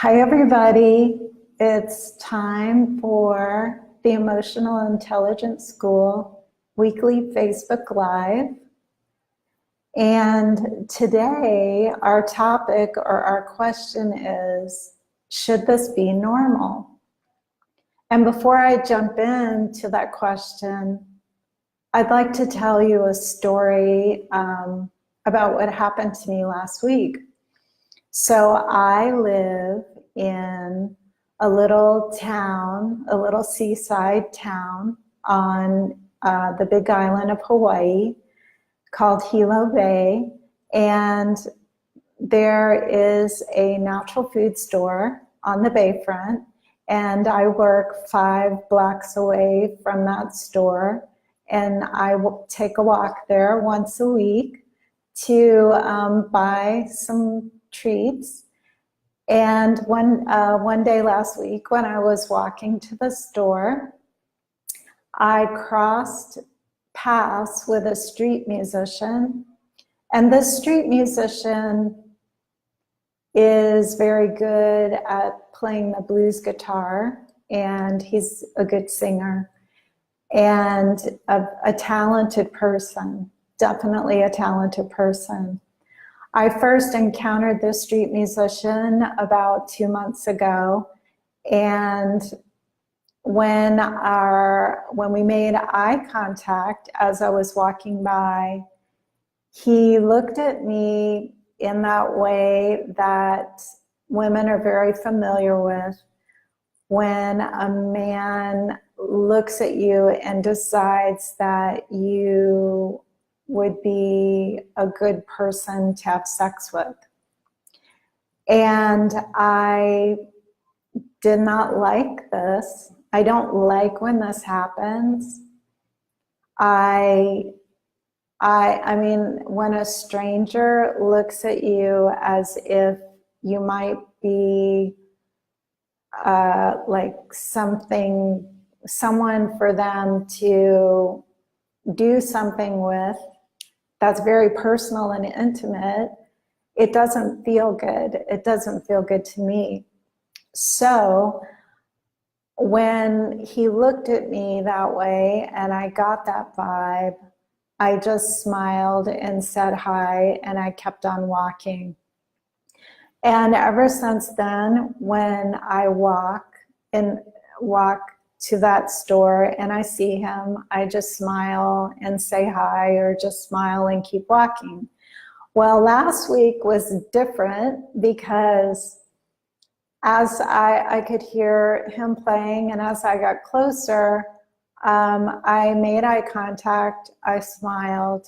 Hi, everybody. It's time for the Emotional Intelligence School weekly Facebook Live. And today, our topic or our question is, should this be normal? And before I jump into that question, I'd like to tell you a story about what happened to me last week. So I live in a little town, a little seaside town on the big island of Hawaii called Hilo Bay. And there is a natural food store on the bayfront. And I work 5 blocks away from that store. And I will take a walk there once a week to buy some treats. And one day last week when I was walking to the store, I crossed paths with a street musician. And this street musician is very good at playing the blues guitar, and he's a good singer and a talented person, definitely a talented person. I first encountered this street musician about 2 months ago, and when we made eye contact as I was walking by, he looked at me in that way that women are very familiar with. When a man looks at you and decides that you would be a good person to have sex with. And I did not like this. I don't like when this happens. I mean, when a stranger looks at you as if you might be like someone for them to do something with, that's very personal and intimate, it doesn't feel good. It doesn't feel good to me. So when he looked at me that way and I got that vibe, I just smiled and said hi, and I kept on walking. And ever since then, when I walk to that store and I see him, I just smile and say hi, or just smile and keep walking. Well, last week was different because as I could hear him playing, and as I got closer, I made eye contact, I smiled,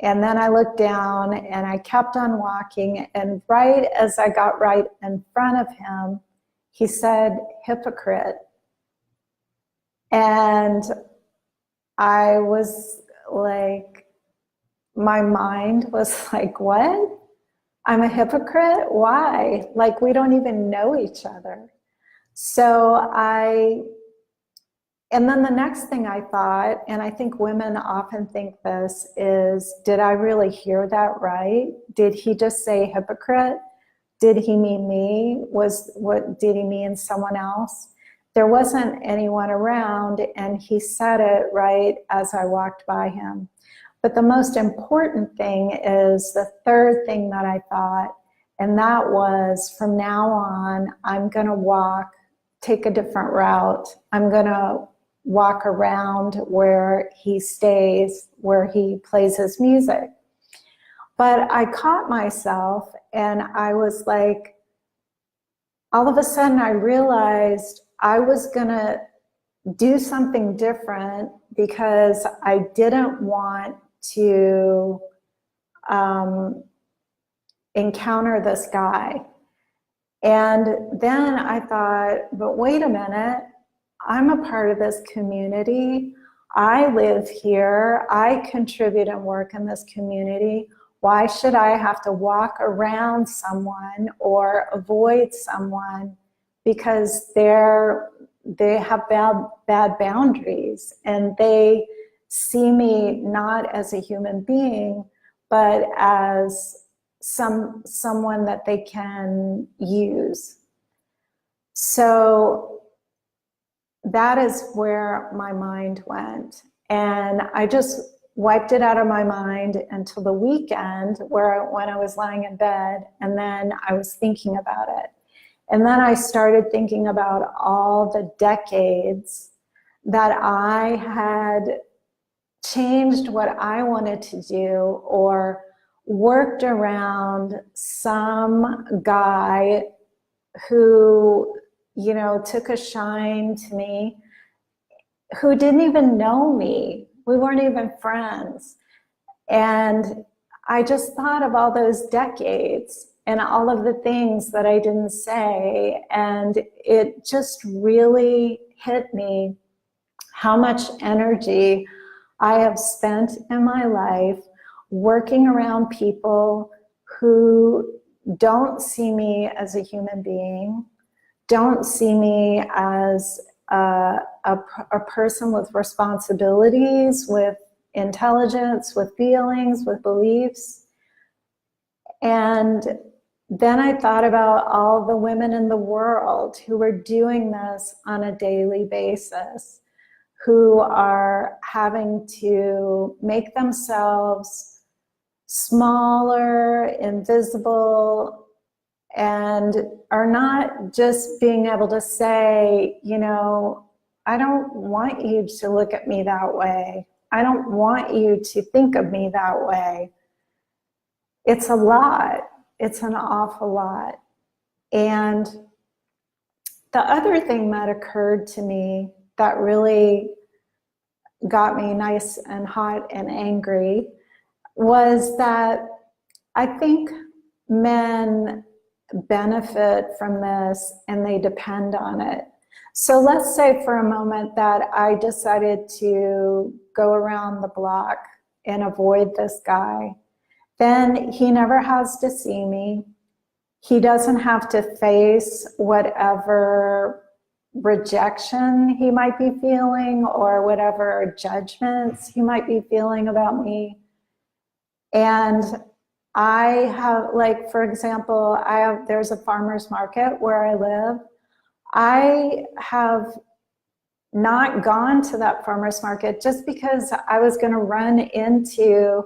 and then I looked down and I kept on walking, and right as I got right in front of him, he said, "Hypocrite." And I was like, my mind was like, what? I'm a hypocrite? Why? Like, we don't even know each other. And then the next thing I thought, and I think women often think this, is, did I really hear that right? Did he just say hypocrite? Did he mean me? Did he mean someone else? There wasn't anyone around, and he said it right as I walked by him. But the most important thing is the third thing that I thought, and that was, from now on, I'm going to take a different route. I'm going to walk around where he stays, where he plays his music. But I caught myself, and I was like, all of a sudden I realized I was going to do something different because I didn't want to encounter this guy. And then I thought, but wait a minute, I'm a part of this community. I live here. I contribute and work in this community. Why should I have to walk around someone or avoid someone because they have bad boundaries, and they see me not as a human being, but as someone that they can use. So that is where my mind went. And I just wiped it out of my mind until the weekend when I was lying in bed, and then I was thinking about it. And then I started thinking about all the decades that I had changed what I wanted to do or worked around some guy who, you know, took a shine to me, who didn't even know me. We weren't even friends. And I just thought of all those decades and all of the things that I didn't say. And it just really hit me how much energy I have spent in my life working around people who don't see me as a human being, don't see me as a person with responsibilities, with intelligence, with feelings, with beliefs. And then I thought about all the women in the world who were doing this on a daily basis, who are having to make themselves smaller, invisible, and are not just being able to say, you know, I don't want you to look at me that way. I don't want you to think of me that way. It's a lot. It's an awful lot. And the other thing that occurred to me that really got me nice and hot and angry was that I think men benefit from this and they depend on it. So let's say for a moment that I decided to go around the block and avoid this guy. Then he never has to see me. He doesn't have to face whatever rejection he might be feeling or whatever judgments he might be feeling about me. And I have, like, for example, there's a farmer's market where I live. I have not gone to that farmer's market just because I was going to run into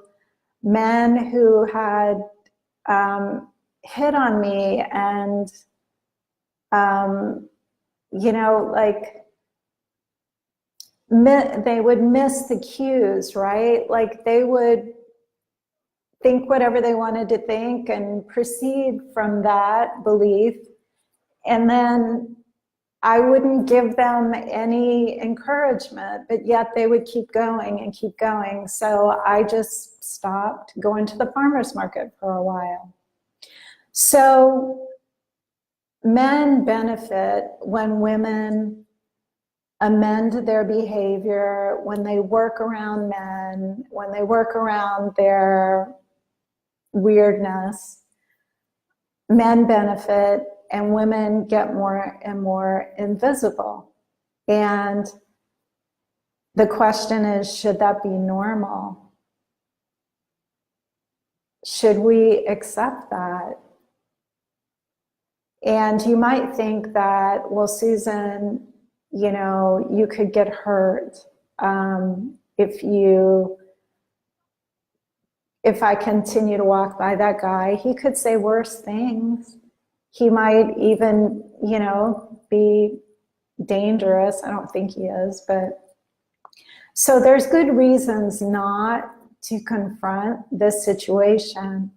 men who had hit on me and, you know, like, they would miss the cues, right? Like, they would think whatever they wanted to think and proceed from that belief. And then I wouldn't give them any encouragement, but yet they would keep going and keep going. So I just stopped going to the farmer's market for a while. So men benefit when women amend their behavior, when they work around men, when they work around their weirdness. Men benefit and women get more and more invisible. And the question is, should that be normal? Should we accept that? And you might think that, well, Susan, you know, you could get hurt if I continue to walk by that guy. He could say worse things. He might even, you know, be dangerous. I don't think he is, but so there's good reasons not to confront this situation.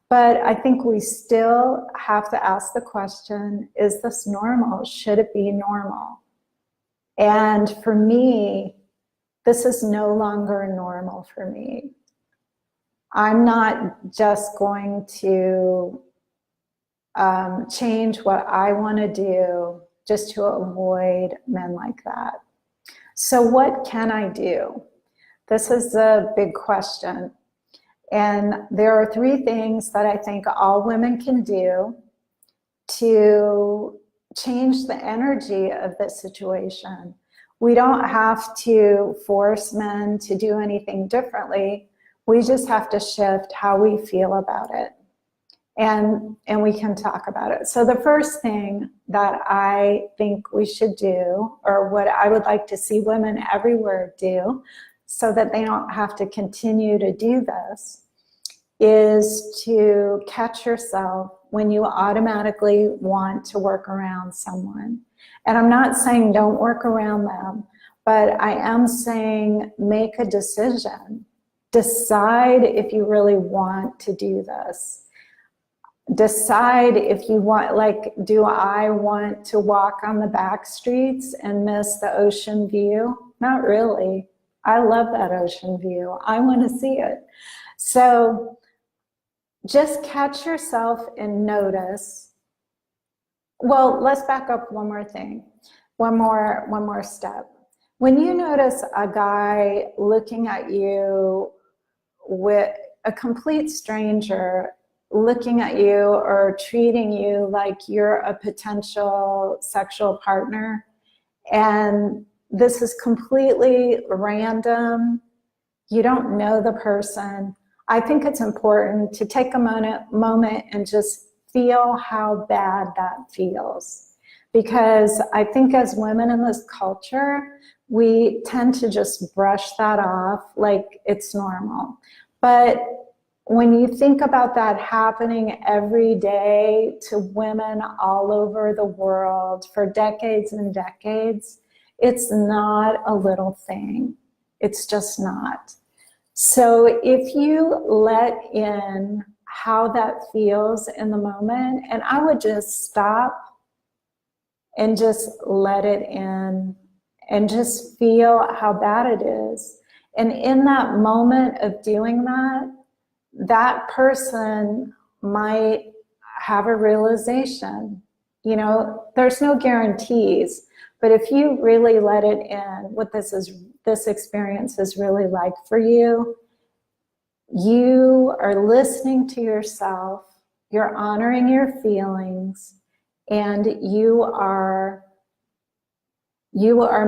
But I think we still have to ask the question, is this normal? Should it be normal? And for me, this is no longer normal for me. I'm not just going to change what I want to do just to avoid men like that. So what can I do? This is a big question. And there are 3 things that I think all women can do to change the energy of this situation. We don't have to force men to do anything differently. We just have to shift how we feel about it. and we can talk about it. So the first thing that I think we should do, or what I would like to see women everywhere do, so that they don't have to continue to do this, is to catch yourself when you automatically want to work around someone. And I'm not saying don't work around them, but I am saying make a decision. Decide if you really want to do this. Decide if you want, like, do I want to walk on the back streets and miss the ocean view? Not really. I love that ocean view. I want to see it. So just catch yourself and notice. Well, let's back up one more thing. One more step. When you notice a guy looking at you, with a complete stranger looking at you or treating you like you're a potential sexual partner, and this is completely random, you don't know the person, I think it's important to take a moment and just feel how bad that feels. Because I think as women in this culture, we tend to just brush that off like it's normal. But when you think about that happening every day to women all over the world for decades and decades, it's not a little thing. It's just not. So if you let in how that feels in the moment, and I would just stop and just let it in and just feel how bad it is. And in that moment of doing that, that person might have a realization. You know, there's no guarantees, but if you really let it in, what this experience is really like for you, you are listening to yourself, you're honoring your feelings, and you are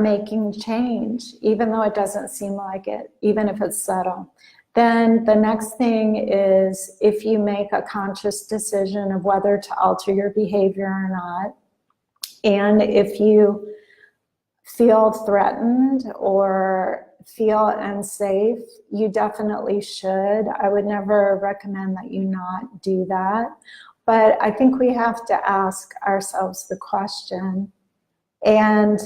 making change, even though it doesn't seem like it, even if it's subtle. Then the next thing is, if you make a conscious decision of whether to alter your behavior or not, and if you feel threatened or feel unsafe, you definitely should. I would never recommend that you not do that. But I think we have to ask ourselves the question. And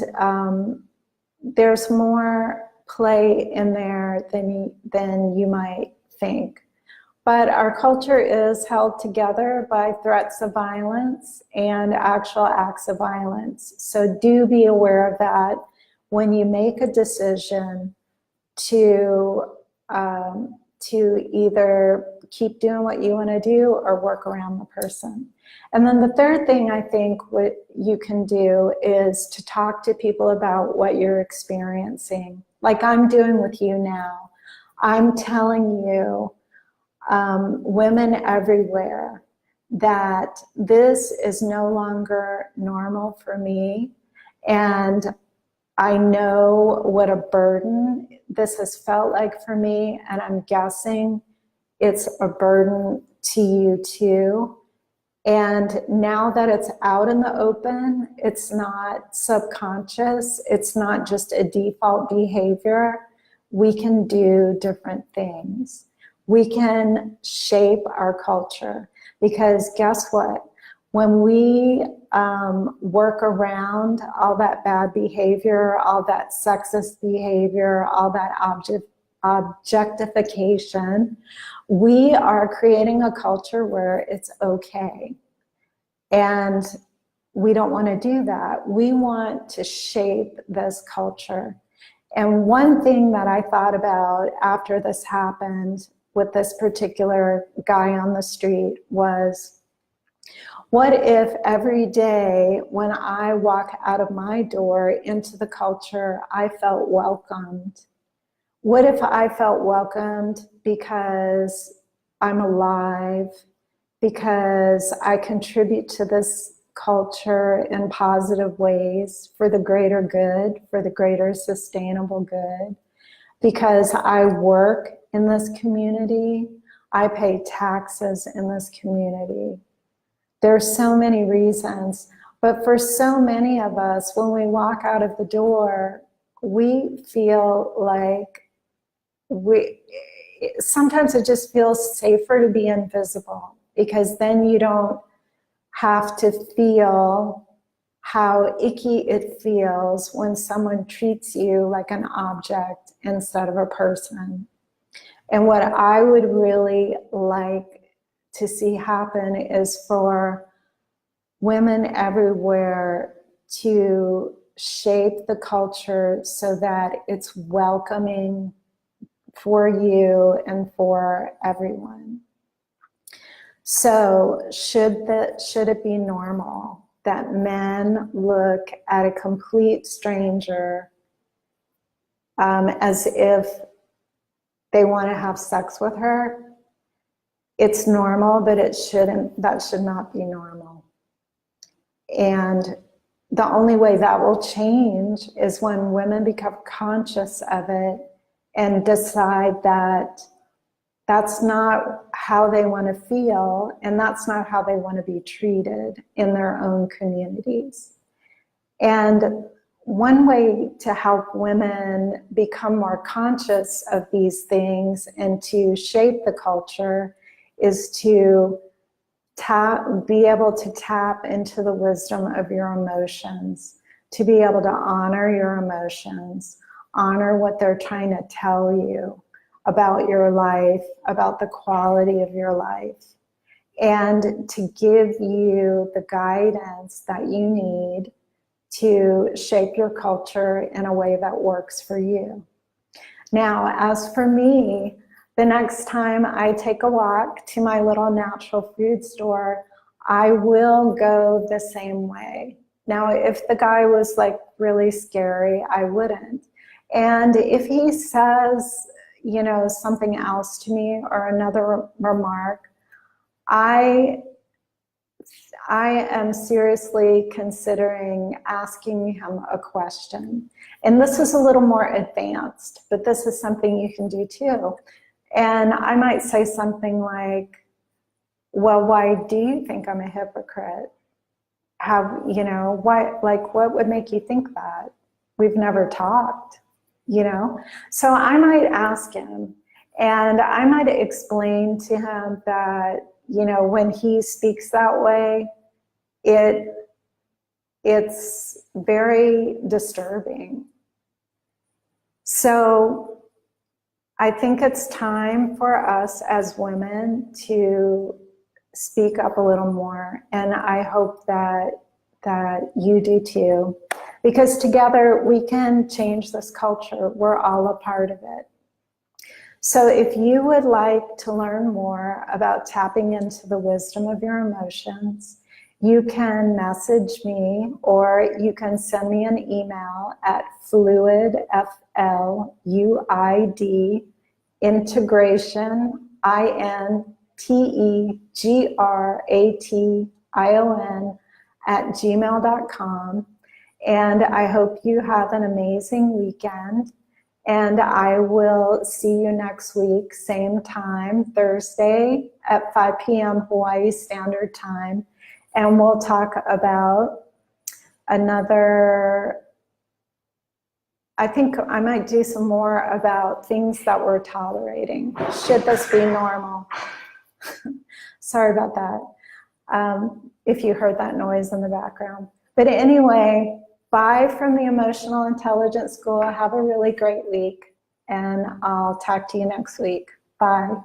there's more play in there than you might think. But our culture is held together by threats of violence and actual acts of violence. So do be aware of that when you make a decision to either keep doing what you want to do or work around the person. And then the third thing I think what you can do is to talk to people about what you're experiencing. Like I'm doing with you now. I'm telling you, women everywhere, that this is no longer normal for me. And I know what a burden this has felt like for me. And I'm guessing it's a burden to you too. And now that it's out in the open, it's not subconscious, it's not just a default behavior. We can do different things. We can shape our culture, because guess what? When we work around all that bad behavior, all that sexist behavior, all that objectification, we are creating a culture where it's okay. And we don't want to do that. We want to shape this culture. And one thing that I thought about after this happened with this particular guy on the street was, what if every day when I walk out of my door into the culture, I felt welcomed? What if I felt welcomed because I'm alive, because I contribute to this culture in positive ways for the greater good, for the greater sustainable good, because I work in this community, I pay taxes in this community. There's so many reasons, but for so many of us, when we walk out of the door, we feel like sometimes it just feels safer to be invisible, because then you don't have to feel how icky it feels when someone treats you like an object instead of a person. And what I would really like to see happen is for women everywhere to shape the culture so that it's welcoming for you and for everyone. So should it be normal that men look at a complete stranger as if they want to have sex with her? It's normal, but that should not be normal. And the only way that will change is when women become conscious of it and decide that that's not how they want to feel, and that's not how they want to be treated in their own communities. And one way to help women become more conscious of these things and to shape the culture is to be able to tap into the wisdom of your emotions, to be able to honor your emotions, honor what they're trying to tell you about your life, about the quality of your life, and to give you the guidance that you need to shape your culture in a way that works for you. Now, as for me, the next time I take a walk to my little natural food store, I will go the same way. Now, if the guy was like really scary, I wouldn't. And if he says, you know, something else to me or another remark, I am seriously considering asking him a question. And this is a little more advanced, but this is something you can do too. And I might say something like, well, why do you think I'm a hypocrite? What would make you think that? We've never talked, you know? So I might ask him, and I might explain to him that, you know, when he speaks that way, it's very disturbing. So I think it's time for us as women to speak up a little more, and I hope that you do too, because together we can change this culture. We're all a part of it. So if you would like to learn more about tapping into the wisdom of your emotions, you can message me, or you can send me an email at fluid, FLUID, integration, INTEGRATION @gmail.com. And I hope you have an amazing weekend. And I will see you next week, same time, Thursday at 5 p.m. Hawaii Standard Time. And we'll talk about I think I might do some more about things that we're tolerating. Should this be normal? Sorry about that, if you heard that noise in the background. But anyway, bye from the Emotional Intelligence School. Have a really great week, and I'll talk to you next week. Bye.